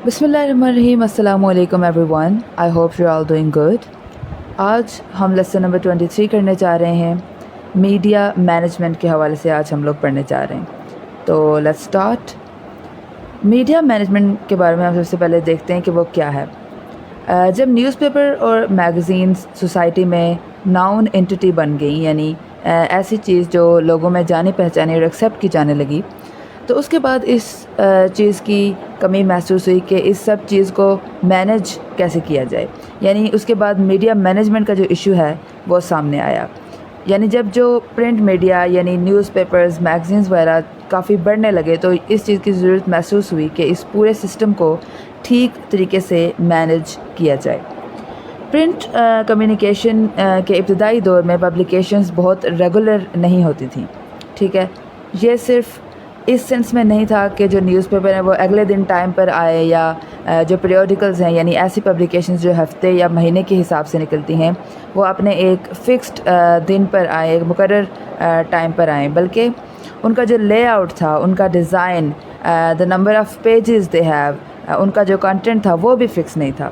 بسم اللہ الرحمن الرحیم. السلام علیکم every I hope you all doing good. آج ہم لیسن نمبر 23 کرنے جا رہے ہیں. میڈیا مینجمنٹ کے حوالے سے آج ہم لوگ پڑھنے جا رہے ہیں. تو لیٹس اسٹارٹ. میڈیا مینجمنٹ کے بارے میں ہم سب سے پہلے دیکھتے ہیں کہ وہ کیا ہے. جب نیوز پیپر اور میگزینز سوسائٹی میں ناؤن انٹیٹی بن گئی، یعنی ایسی چیز جو لوگوں میں جانی پہچانی اور ایکسیپٹ کی جانے لگی، تو اس کے بعد اس چیز کی کمی محسوس ہوئی کہ اس سب چیز کو مینج کیسے کیا جائے. یعنی اس کے بعد میڈیا مینجمنٹ کا جو ایشو ہے وہ سامنے آیا. یعنی جب جو پرنٹ میڈیا یعنی نیوز پیپرز، میگزینز وغیرہ کافی بڑھنے لگے تو اس چیز کی ضرورت محسوس ہوئی کہ اس پورے سسٹم کو ٹھیک طریقے سے مینج کیا جائے. پرنٹ کمیونیکیشن کے ابتدائی دور میں پبلیکیشنز بہت ریگولر نہیں ہوتی تھیں. ٹھیک ہے، یہ صرف اس سینس میں نہیں تھا کہ جو نیوز پیپر ہیں وہ اگلے دن ٹائم پر آئے، یا جو پیریوڈیکلز ہیں یعنی ایسی پبلیکیشنز جو ہفتے یا مہینے کے حساب سے نکلتی ہیں وہ اپنے ایک فکسڈ دن پر آئیں، ایک مقرر ٹائم پر آئیں، بلکہ ان کا جو لے آؤٹ تھا، ان کا design, the number of pages they have, ان کا جو کنٹینٹ تھا وہ بھی فکس نہیں تھا.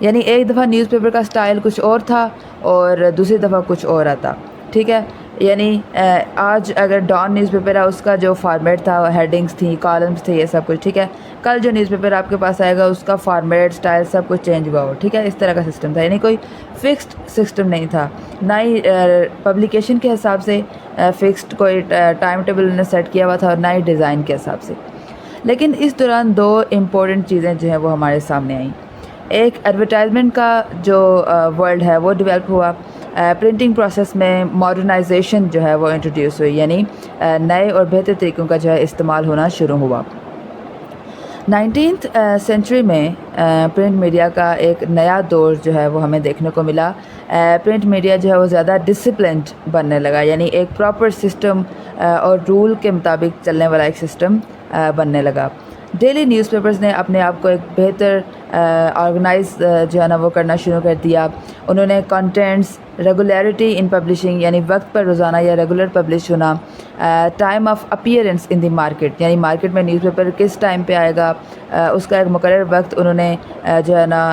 یعنی ایک دفعہ نیوز پیپر کا سٹائل کچھ اور تھا اور دوسری دفعہ کچھ اور آتا. ٹھیک ہے، یعنی آج اگر ڈان نیوز پیپر ہے اس کا جو فارمیٹ تھا، ہیڈنگز تھیں، کالمز تھے، یہ سب کچھ. ٹھیک ہے، کل جو نیوز پیپر آپ کے پاس آئے گا اس کا فارمیٹ، سٹائل سب کچھ چینج ہوا ہو. ٹھیک ہے، اس طرح کا سسٹم تھا. یعنی کوئی فکسڈ سسٹم نہیں تھا، نہ ہی پبلیکیشن کے حساب سے فکسڈ کوئی ٹائم ٹیبل نے سیٹ کیا ہوا تھا، اور نہ ہی ڈیزائن کے حساب سے. لیکن اس دوران دو امپورٹنٹ چیزیں جو ہیں وہ ہمارے سامنے آئیں. ایک ایڈورٹائزمنٹ کا جو ورلڈ ہے وہ ڈیولپ ہوا. پرنٹنگ پروسیس میں ماڈرنائزیشن جو ہے وہ انٹروڈیوس ہوئی، یعنی نئے اور بہتر طریقوں کا جو ہے استعمال ہونا شروع ہوا. 19th سینچری میں پرنٹ میڈیا کا ایک نیا دور جو ہے وہ ہمیں دیکھنے کو ملا. پرنٹ میڈیا جو ہے وہ زیادہ ڈسپلنڈ بننے لگا، یعنی ایک پراپر سسٹم اور رول کے مطابق چلنے والا ایک سسٹم بننے لگا. ڈیلی نیوز پیپرز نے اپنے آپ کو ایک بہتر آرگنائز جو ہے نا وہ کرنا شروع کر دیا. انہوں نے کنٹینٹس، ریگولیرٹی ان پبلشنگ یعنی وقت پر روزانہ یا ریگولر پبلش ہونا، time of appearance in the market یعنی مارکیٹ میں نیوز پیپر کس ٹائم پہ آئے گا اس کا ایک مقرر وقت انہوں نے جو ہے نا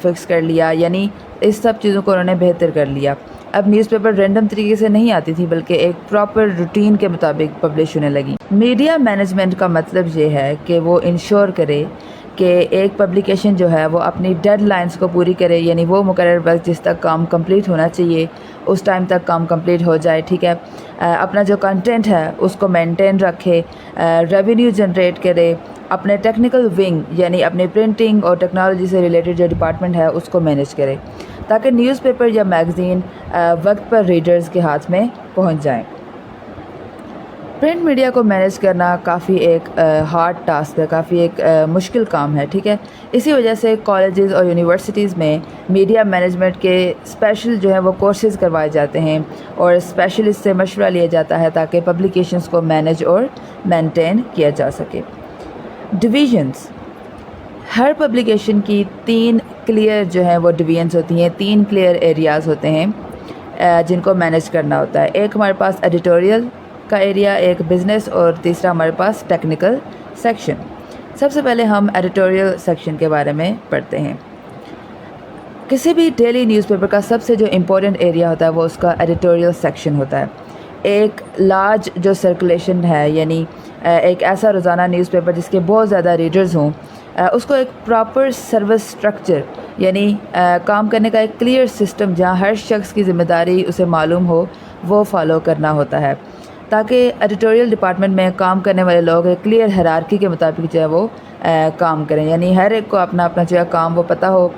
فکس کر لیا. یعنی اس سب چیزوں کو انہوں نے بہتر کر لیا. اب نیوز پیپر رینڈم طریقے سے نہیں آتی تھی بلکہ ایک پراپر روٹین کے مطابق پبلش ہونے لگی. میڈیا مینجمنٹ کا مطلب یہ ہے کہ وہ انشور کرے کہ ایک پبلیکیشن جو ہے وہ اپنی ڈیڈ لائنز کو پوری کرے، یعنی وہ مقرر وقت جس تک کام کمپلیٹ ہونا چاہیے اس ٹائم تک کام کمپلیٹ ہو جائے. ٹھیک ہے، اپنا جو کنٹینٹ ہے اس کو مینٹین رکھے، ریونیو جنریٹ کرے، اپنے ٹیکنیکل ونگ یعنی اپنے پرنٹنگ اور ٹیکنالوجی سے ریلیٹڈ جو ڈپارٹمنٹ ہے اس کو مینیج کرے تاکہ نیوز پیپر یا میگزین وقت پر ریڈرز کے ہاتھ میں پہنچ جائیں. پرنٹ میڈیا کو مینیج کرنا کافی ایک ہارڈ ٹاسک ہے، کافی ایک مشکل کام ہے. ٹھیک ہے، اسی وجہ سے کالجز اور یونیورسٹیز میں میڈیا مینجمنٹ کے اسپیشل جو ہے وہ کورسز کروائے جاتے ہیں اور اسپیشلسٹ سے مشورہ لیا جاتا ہے تاکہ پبلیکیشنز کو مینیج اور مینٹین کیا جا سکے. ڈویژنز، ہر پبلیکیشن کی 3 کلیئر جو ہیں وہ ڈویژنز ہوتی ہیں، 3 کلیئر ایریاز ہوتے ہیں جن کو مینیج کرنا ہوتا ہے. ایک ہمارے پاس ایڈیٹوریل کا ایریا، ایک بزنس، اور تیسرا ہمارے پاس ٹیکنیکل سیکشن. سب سے پہلے ہم ایڈیٹوریل سیکشن کے بارے میں پڑھتے ہیں. کسی بھی ڈیلی نیوز پیپر کا سب سے جو امپورٹنٹ ایریا ہوتا ہے وہ اس کا ایڈیٹوریل سیکشن ہوتا ہے. ایک لارج جو سرکولیشن ہے، یعنی ایک ایسا روزانہ نیوز پیپر جس کے بہت زیادہ ریڈرز ہوں، اس کو ایک پراپر سروس سٹرکچر یعنی کام کرنے کا ایک کلیئر سسٹم جہاں ہر شخص کی ذمہ داری اسے معلوم ہو وہ فالو کرنا ہوتا ہے تاکہ ایڈیٹوریل ڈپارٹمنٹ میں کام کرنے والے لوگ ایک کلیئر ہیرارکی کے مطابق جو ہے وہ کام کریں. یعنی ہر ایک کو اپنا اپنا جو ہے کام وہ پتہ ہو.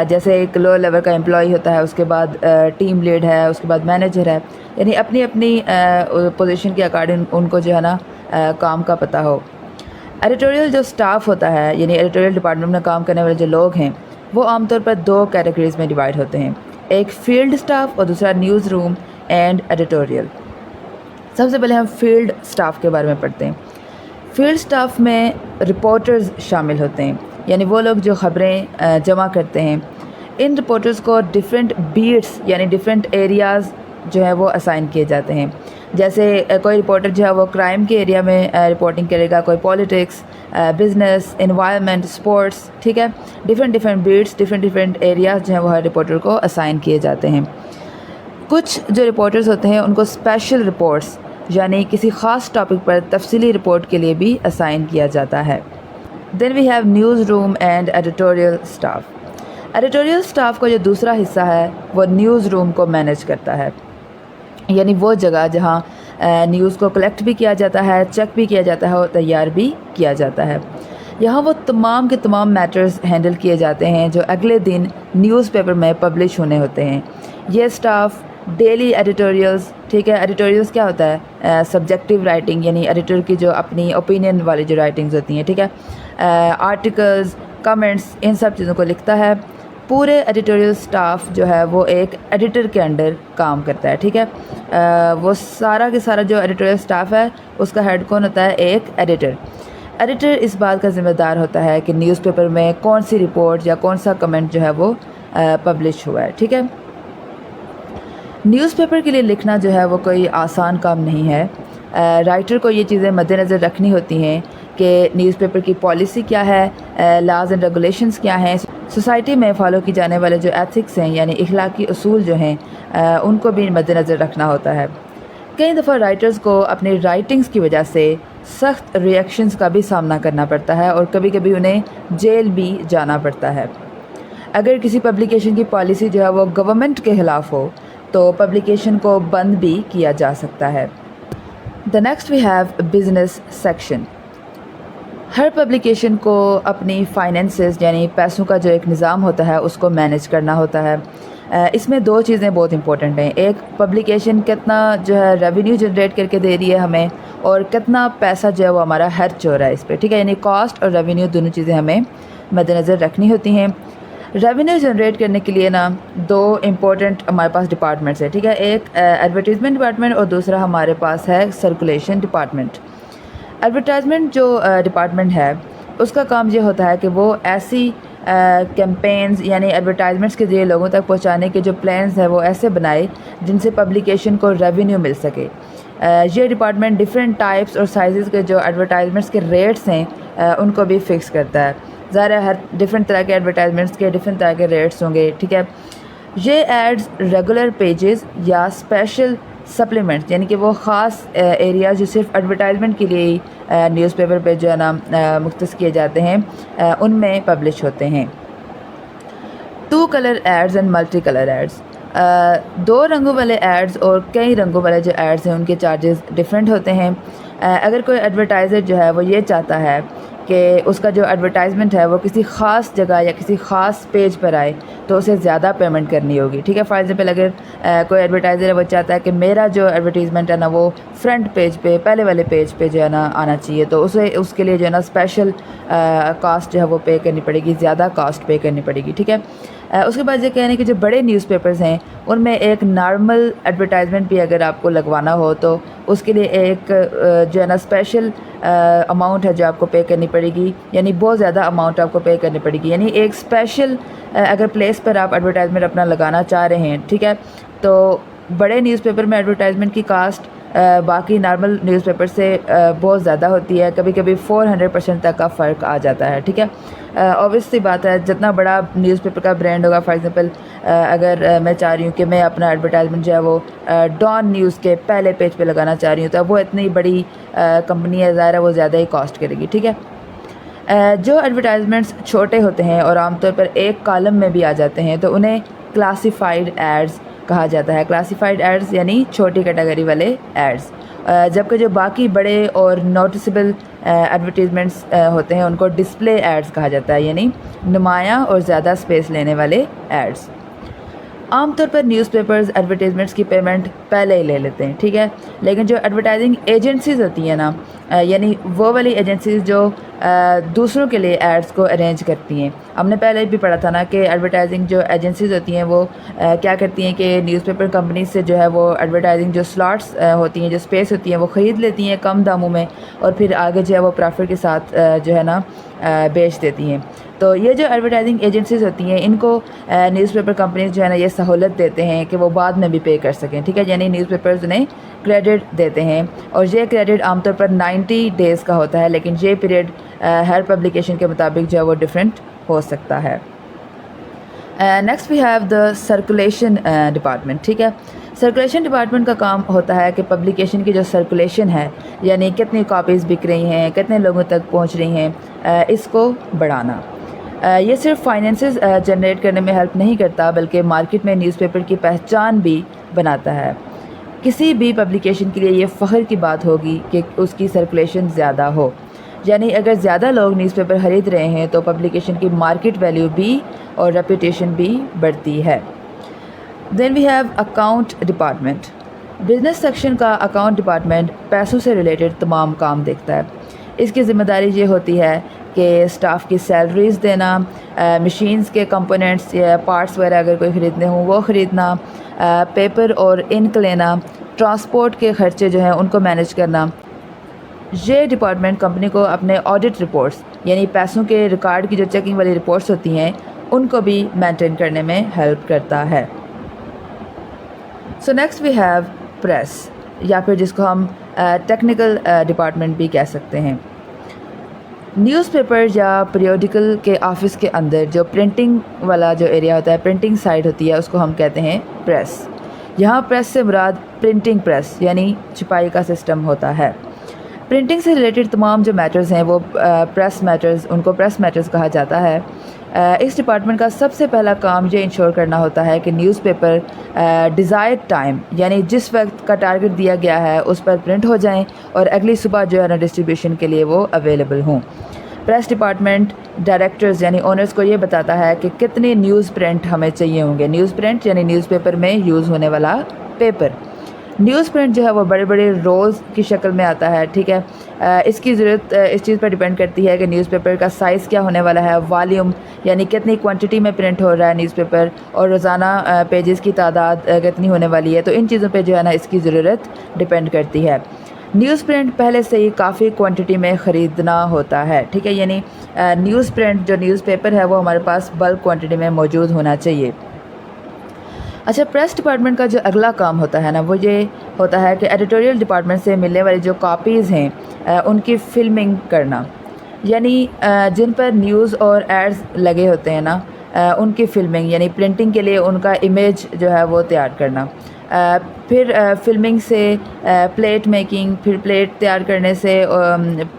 جیسے ایک لوور لیول کا امپلائی ہوتا ہے، اس کے بعد ٹیم لیڈ ہے، اس کے بعد مینیجر ہے، یعنی اپنی اپنی پوزیشن کے اکارڈنگ ان کو جو ہے نا کام کا پتہ ہو. ایڈیٹوریل جو سٹاف ہوتا ہے یعنی ایڈیٹوریل ڈپارٹمنٹ میں کام کرنے والے جو لوگ ہیں وہ عام طور پر 2 کیٹیگریز میں ڈیوائڈ ہوتے ہیں، ایک فیلڈ سٹاف اور دوسرا نیوز روم اینڈ ایڈیٹوریل. سب سے پہلے ہم فیلڈ سٹاف کے بارے میں پڑھتے ہیں. فیلڈ سٹاف میں رپورٹرز شامل ہوتے ہیں، یعنی وہ لوگ جو خبریں جمع کرتے ہیں. ان رپورٹرز کو ڈیفرنٹ بیٹس یعنی ڈیفرنٹ ایریاز جو ہے وہ اسائن کیے جاتے ہیں. جیسے کوئی رپورٹر جو ہے وہ کرائم کے ایریا میں رپورٹنگ کرے گا، کوئی پولیٹکس، بزنس، انوائرمنٹ، اسپورٹس، ٹھیک ہے، ڈفرینٹ بیٹس، ڈفرینٹ ایریاز جو ہیں وہ ہر رپورٹر کو اسائن کیے جاتے ہیں۔ کچھ جو رپورٹرز ہوتے ہیں ان کو اسپیشل رپورٹس یعنی کسی خاص ٹاپک پر تفصیلی رپورٹ کے لیے بھی اسائن کیا جاتا ہے۔ Then we have newsroom and editorial staff. Editorial staff کا جو دوسرا حصہ ہے وہ نیوز روم کو مینیج کرتا ہے، یعنی وہ جگہ جہاں نیوز کو کلیکٹ بھی کیا جاتا ہے، چیک بھی کیا جاتا ہے اور تیار بھی کیا جاتا ہے۔ یہاں وہ تمام کے تمام میٹرز ہینڈل کیے جاتے ہیں جو اگلے دن نیوز پیپر میں پبلش ہونے ہوتے ہیں۔ یہ اسٹاف ڈیلی ایڈیٹوریلز، ٹھیک ہے، ایڈیٹوریلز کیا ہوتا ہے؟ سبجیکٹیو رائٹنگ، یعنی ایڈیٹر کی جو اپنی اوپینین والی جو رائٹنگز ہوتی ہیں، ٹھیک ہے، آرٹیکلز، کمنٹس، ان سب چیزوں کو لکھتا ہے۔ پورے ایڈیٹوریل سٹاف جو ہے وہ ایک ایڈیٹر کے انڈر کام کرتا ہے، ٹھیک ہے، وہ سارا کے سارا جو ایڈیٹوریل سٹاف ہے اس کا ہیڈ کون ہوتا ہے؟ ایک ایڈیٹر۔ ایڈیٹر اس بات کا ذمہ دار ہوتا ہے کہ نیوز پیپر میں کون سی رپورٹ یا کون سا کمنٹ جو ہے وہ پبلش ہوا ہے، ٹھیک ہے۔ نیوز پیپر کے لیے لکھنا جو ہے وہ کوئی آسان کام نہیں ہے۔ رائٹر کو یہ چیزیں مد نظر رکھنی ہوتی ہیں کہ نیوز پیپر کی پالیسی کیا ہے، لاز اینڈ ریگولیشنز کیا ہیں، سوسائٹی میں فالو کی جانے والے جو ایتھکس ہیں یعنی اخلاقی اصول جو ہیں ان کو بھی مد نظر رکھنا ہوتا ہے۔ کئی دفعہ رائٹرز کو اپنی رائٹنگز کی وجہ سے سخت ریئیکشنز کا بھی سامنا کرنا پڑتا ہے اور کبھی کبھی انہیں جیل بھی جانا پڑتا ہے۔ اگر کسی پبلیکیشن کی پالیسی جو ہے وہ گورنمنٹ کے خلاف ہو تو پبلیکیشن کو بند بھی کیا جا سکتا ہے۔ The next we have business section۔ Hare publication کو اپنی فائنینسز یعنی پیسوں کا جو ایک نظام ہوتا ہے اس کو مینیج کرنا ہوتا ہے۔ اس میں دو چیزیں بہت امپورٹنٹ ہیں، ایک پبلیکیشن کتنا جو ہے ریونیو جنریٹ کر کے دے رہی ہے ہمیں، اور کتنا پیسہ جو ہے وہ ہمارا خرچ ہو رہا ہے اس پہ، ٹھیک ہے، یعنی کاسٹ اور ریونیو دونوں چیزیں ہمیں مد نظر رکھنی ہوتی ہیں۔ ریونیو جنریٹ کرنے کے لیے نا دو امپورٹنٹ ہمارے پاس ڈپارٹمنٹس ہیں، ٹھیک ہے، ایک ایڈورٹیزمنٹ ڈپارٹمنٹ اور دوسرا ہمارے پاس ہے سرکولیشن ڈپارٹمنٹ۔ ایڈورٹائزمنٹ جو ڈپارٹمنٹ ہے اس کا کام یہ ہوتا ہے کہ وہ ایسی کیمپینز یعنی ایڈورٹائزمنٹس کے ذریعے لوگوں تک پہنچانے کے جو پلانز ہیں وہ ایسے بنائے جن سے پبلیکیشن کو ریونیو مل سکے۔ یہ ڈپارٹمنٹ ڈفرینٹ ٹائپس اور سائزز کے جو ایڈورٹائزمنٹس کے ریٹس ہیں ان کو بھی فکس کرتا ہے۔ ظاہر ہے ہر ڈفرینٹ طرح کے ایڈورٹائزمنٹس کے ڈفرینٹ طرح کے ریٹس ہوں گے، ٹھیک ہے۔ یہ ایڈز ریگولر پیجز یا اسپیشل سپلیمنٹس یعنی کہ وہ خاص ایریاز جو صرف ایڈورٹائزمنٹ کے لیے نیوز پیپر پہ جو ہے نا مختص کیے جاتے ہیں ان میں پبلش ہوتے ہیں۔ 2 colour aids and multi colour aids, 2 رنگوں والے ایڈز اور کئی رنگوں والے جو ایڈز ہیں ان کے چارجز ڈفرینٹ ہوتے ہیں۔ اگر کوئی ایڈورٹائزر جو ہے وہ یہ چاہتا ہے کہ اس کا جو ایڈورٹائزمنٹ ہے وہ کسی خاص جگہ یا کسی خاص پیج پر آئے تو اسے زیادہ پیمنٹ کرنی ہوگی، ٹھیک ہے۔ فار ایگزامپل اگر کوئی ایڈورٹائزر ہے وہ چاہتا ہے کہ میرا جو ایڈورٹیزمنٹ ہے نا وہ فرنٹ پیج پہ پہلے والے پیج پہ جو ہے نا آنا چاہیے تو اسے اس کے لیے جو ہے نا اسپیشل کاسٹ جو ہے وہ پے کرنی پڑے گی، زیادہ کاسٹ پے کرنی پڑے گی، ٹھیک ہے۔ اس کے بعد یہ کہنے کہ جو بڑے نیوز پیپرز ہیں ان میں ایک نارمل ایڈورٹائزمنٹ بھی اگر آپ کو لگوانا ہو تو اس کے لیے ایک جو ہے نا اسپیشل اماؤنٹ ہے جو آپ کو پے کرنی پڑے گی، یعنی بہت زیادہ اماؤنٹ آپ کو پے کرنی پڑے گی، یعنی ایک اسپیشل اگر پلیس پر آپ ایڈورٹائزمنٹ اپنا لگانا چاہ رہے ہیں، ٹھیک ہے، تو بڑے نیوز پیپر میں ایڈورٹائزمنٹ کی کاسٹ باقی نارمل نیوز پیپر سے بہت زیادہ ہوتی ہے، کبھی کبھی 400% تک کا فرق آ جاتا ہے، ٹھیک ہے۔ اوبویس سی بات ہے جتنا بڑا نیوز پیپر کا برانڈ ہوگا، فار ایگزامپل اگر میں چاہ رہی ہوں کہ میں اپنا ایڈورٹائزمنٹ جو ہے وہ ڈان نیوز کے پہلے پیج پہ لگانا چاہ رہی ہوں تو اب وہ اتنی بڑی کمپنی ہے، ظاہر ہے وہ زیادہ ہی کاسٹ کرے گی، ٹھیک ہے۔ جو ایڈورٹائزمنٹس چھوٹے ہوتے ہیں اور عام طور پر ایک کالم میں بھی آ جاتے ہیں تو انہیں کلاسیفائڈ ایڈز کہا جاتا ہے۔ کلاسیفائڈ ایڈز یعنی چھوٹی کیٹیگری والے ایڈز، جبکہ جو باقی بڑے اور نوٹسبل ایڈورٹیزمنٹس ہوتے ہیں ان کو ڈسپلے ایڈز کہا جاتا ہے، یعنی نمایاں اور زیادہ اسپیس لینے والے ایڈز۔ عام طور پر نیوز پیپرز ایڈورٹیزمنٹس کی پیمنٹ پہلے ہی لے لیتے ہیں، ٹھیک ہے، لیکن جو ایڈورٹائزنگ ایجنسیز ہوتی ہیں نا یعنی وہ والی ایجنسیز جو دوسروں کے لیے ایڈز کو ارینج کرتی ہیں، ہم نے پہلے بھی پڑھا تھا نا کہ ایڈورٹائزنگ جو ایجنسیز ہوتی ہیں وہ کیا کرتی ہیں کہ نیوز پیپر کمپنیز سے جو ہے وہ ایڈورٹائزنگ جو سلاٹس ہوتی ہیں، جو اسپیس ہوتی ہیں وہ خرید لیتی ہیں کم داموں میں اور پھر آگے جو ہے وہ پرافٹ کے ساتھ جو ہے نا بیچ دیتی ہیں۔ تو یہ جو ایڈورٹائزنگ ایجنسیز ہوتی ہیں ان کو نیوز پیپر کمپنیز جو ہے نا یہ سہولت دیتے ہیں کہ وہ بعد میں بھی پے کر سکیں، ٹھیک ہے، یعنی نیوز پیپرز انہیں کریڈٹ دیتے ہیں اور یہ کریڈٹ عام طور پر 90 days کا ہوتا ہے، لیکن یہ پیریڈ ہر پبلیکیشن کے مطابق جو ہے وہ ڈفرینٹ ہو سکتا ہے. Next we have the circulation department. ٹھیک ہے, سرکولیشن ڈپارٹمنٹ کا کام ہوتا ہے کہ پبلیکیشن کی جو سرکولیشن ہے, یعنی کتنی کاپیز بک رہی ہیں, کتنے لوگوں تک پہنچ رہی ہیں, اس کو بڑھانا. یہ صرف فائنینسز جنریٹ کرنے میں ہیلپ نہیں کرتا بلکہ مارکیٹ میں نیوز پیپر کی پہچان بھی بناتا ہے. کسی بھی پبلیکیشن کے لیے یہ فخر کی بات ہوگی کہ اس کی سرکولیشن زیادہ ہو, یعنی اگر زیادہ لوگ نیوز پیپر خرید رہے ہیں تو پبلیکیشن کی مارکیٹ ویلیو بھی اور ریپوٹیشن بھی بڑھتی ہے. Then we have account department. Business section کا اکاؤنٹ ڈپارٹمنٹ پیسوں سے ریلیٹڈ تمام کام دیکھتا ہے. اس کی ذمہ داری یہ ہوتی ہے کہ اسٹاف کی سیلریز دینا, مشینز کے کمپوننٹس یا پارٹس وغیرہ اگر کوئی خریدنے ہوں وہ خریدنا, پیپر اور انک لینا, ٹرانسپورٹ کے خرچے جو ہیں ان کو مینیج کرنا. یہ ڈپارٹمنٹ کمپنی کو اپنے آڈٹ رپورٹس یعنی پیسوں کے ریکارڈ کی جو چیکنگ والی رپورٹس ہوتی ہیں ان کو بھی مینٹین کرنے میں ہیلپ کرتا ہے. So next we have press, یا پھر جس کو ہم ٹیکنیکل ڈپارٹمنٹ بھی کہہ سکتے ہیں. نیوز پیپر یا پیریوڈیکل کے آفس کے اندر جو پرنٹنگ والا جو ایریا ہوتا ہے, پرنٹنگ سائڈ ہوتی ہے, اس کو ہم کہتے ہیں پریس. یہاں پریس سے مراد پرنٹنگ پریس یعنی چھپائی کا سسٹم ہوتا ہے. پرنٹنگ سے ریلیٹڈ تمام جو میٹرز ہیں وہ پریس میٹرز, ان کو پریس میٹرز کہا جاتا ہے. اس ڈپارٹمنٹ کا سب سے پہلا کام یہ انشور کرنا ہوتا ہے کہ نیوز پیپر ڈیزائرڈ ٹائم یعنی جس وقت کا ٹارگٹ دیا گیا ہے اس پر پرنٹ ہو جائیں اور اگلی صبح جو ہے نا ڈسٹریبیوشن کے لیے وہ اویلیبل ہوں. پریس ڈپارٹمنٹ ڈائریکٹرز یعنی اونرز کو یہ بتاتا ہے کہ کتنے نیوز پرنٹ ہمیں چاہیے ہوں گے. نیوز پرنٹ یعنی نیوز پیپر میں یوز ہونے والا پیپر. نیوز پرنٹ جو ہے وہ بڑے بڑے رولز کی شکل میں آتا ہے. ٹھیک ہے, اس کی ضرورت اس چیز پر ڈیپینڈ کرتی ہے کہ نیوز پیپر کا سائز کیا ہونے والا ہے, والیوم یعنی کتنی کوانٹٹی میں پرنٹ ہو رہا ہے نیوز پیپر, اور روزانہ پیجز کی تعداد کتنی ہونے والی ہے. تو ان چیزوں پہ جو ہے نا اس کی ضرورت ڈیپینڈ کرتی ہے. نیوز پرنٹ پہلے سے ہی کافی کوانٹٹی میں خریدنا ہوتا ہے. ٹھیک ہے, یعنی نیوز پرنٹ جو نیوز پیپر ہے وہ ہمارے پاس بلک کوانٹٹی میں موجود ہونا چاہیے. اچھا, پریس ڈپارٹمنٹ کا جو اگلا کام ہوتا ہے نا وہ یہ ہوتا ہے کہ ایڈیٹوریل ڈپارٹمنٹ سے ملنے والی جو کاپیز ہیں ان کی فلمنگ کرنا, یعنی جن پر نیوز اور ایڈز لگے ہوتے ہیں نا ان کی فلمنگ یعنی پرنٹنگ کے لیے ان کا امیج جو ہے وہ تیار کرنا. پھر فلمنگ سے پلیٹ میکنگ, پھر پلیٹ تیار کرنے سے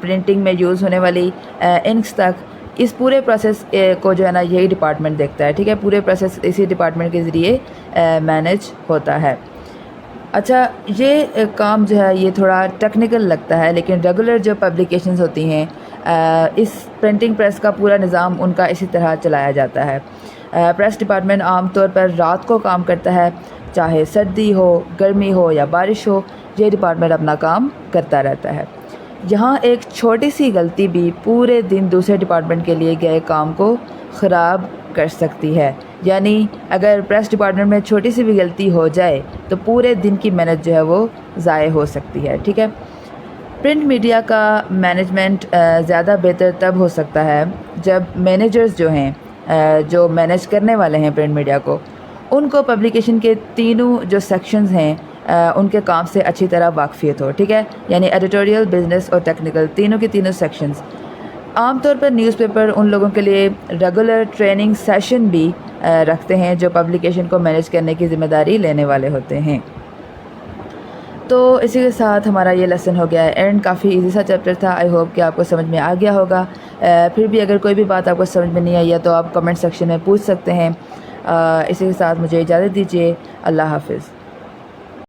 پرنٹنگ میں یوز ہونے والی انکس تک, اس پورے پروسیس کو جو ہے نا یہی ڈپارٹمنٹ دیکھتا ہے. ٹھیک ہے, پورے پروسیس اسی ڈپارٹمنٹ کے ذریعے مینیج ہوتا ہے. اچھا, یہ کام جو ہے یہ تھوڑا ٹیکنیکل لگتا ہے لیکن ریگولر جو پبلیکیشنز ہوتی ہیں اس پرنٹنگ پریس کا پورا نظام ان کا اسی طرح چلایا جاتا ہے. پریس ڈپارٹمنٹ عام طور پر رات کو کام کرتا ہے, چاہے سردی ہو, گرمی ہو یا بارش ہو, یہ ڈپارٹمنٹ اپنا کام کرتا رہتا ہے. یہاں ایک چھوٹی سی غلطی بھی پورے دن دوسرے ڈپارٹمنٹ کے لیے گئے کام کو خراب کر سکتی ہے. یعنی اگر پریس ڈپارٹمنٹ میں چھوٹی سی بھی غلطی ہو جائے تو پورے دن کی محنت جو ہے وہ ضائع ہو سکتی ہے. ٹھیک ہے, پرنٹ میڈیا کا مینجمنٹ زیادہ بہتر تب ہو سکتا ہے جب مینیجرز جو ہیں جو مینیج کرنے والے ہیں پرنٹ میڈیا کو, ان کو پبلیکیشن کے تینوں جو سیکشنز ہیں ان کے کام سے اچھی طرح واقفیت ہو. ٹھیک ہے, یعنی ایڈیٹوریل, بزنس اور ٹیکنیکل تینوں کے تینوں سیکشنز. عام طور پر نیوز پیپر ان لوگوں کے لیے ریگولر ٹریننگ سیشن بھی رکھتے ہیں جو پبلیکیشن کو مینیج کرنے کی ذمہ داری لینے والے ہوتے ہیں. تو اسی کے ساتھ ہمارا یہ لیسن ہو گیا ہے اینڈ. کافی ایزی سا چیپٹر تھا. آئی ہوپ کہ آپ کو سمجھ میں آ گیا ہوگا. پھر بھی اگر کوئی بھی بات آپ کو سمجھ میں نہیں آئی ہے تو آپ کمنٹ سیکشن میں پوچھ سکتے ہیں. اسی کے ساتھ مجھے اجازت دیجیے. اللہ حافظ.